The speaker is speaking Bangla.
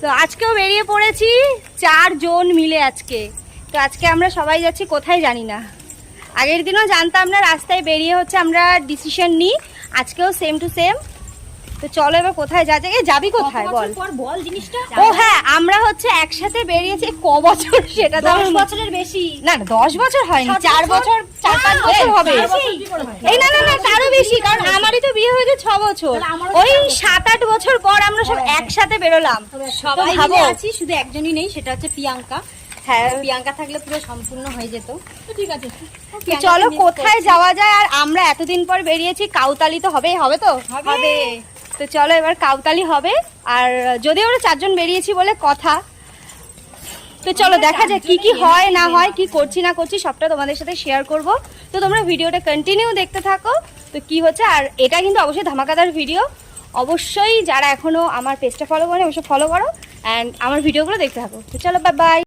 তো আজকেও বেরিয়ে পড়েছি 4 জন মিলে আজকে। তো আজকে আমরা সবাই যাচ্ছি কোথায় জানি না, আগের দিনও জানতাম না, রাস্তায় বেরিয়ে হচ্ছে আমরা ডিসিশন নিই, আজকেও সেম টু সেম। তো চলো এবার কোথায় যাবি কোথায় বল জিনিসটা। ও হ্যাঁ, আমরা হচ্ছে একসাথে বেরিয়েছি ক বছর, সেটা 10 বছরের বেশি না, 10 বছর হয়নি, 4 বছর 4-5 বছর হবে। এই না না না, তারও বেশি, কারণ আমারই তো বিয়ে হয়েছে 6 বছর, ওই 7-8 বছর পর আমরা সব একসাথে বেরোলাম। সবাই ভাবো। মিলে আছি, শুধু একজনই নেই, সেটা হচ্ছে প্রিয়াঙ্কা। হ্যাঁ, প্রিয়াঙ্কা থাকলে পুরো সম্পূর্ণ হয়ে যেত। তো ঠিক আছে, তো চলো কোথায় যাওয়া যায়। আর আমরা এতদিন পর বেরিয়েছি, কাউতালি তো হবে তো হবে। তো চলো এবার কাউতালি হবে। আর যদি আমরা 4 জন বেরিয়েছি বলে কথা, তো চলো দেখা যাক কি কি হয় না হয়, কি করছি না করছি সবটা তোমাদের সাথে শেয়ার করব। তো তোমরা ভিডিওটা কন্টিনিউ দেখতে থাকো তো কি হচ্ছে। আর এটা কিন্তু অবশ্যই ধামাকাদার ভিডিও, অবশ্যই যারা এখনো আমার পেজটা ফলো করে অবশ্যই ফলো করো, অ্যান্ড আমার ভিডিওগুলো দেখতে থাকো। তো চলো বাই বাই।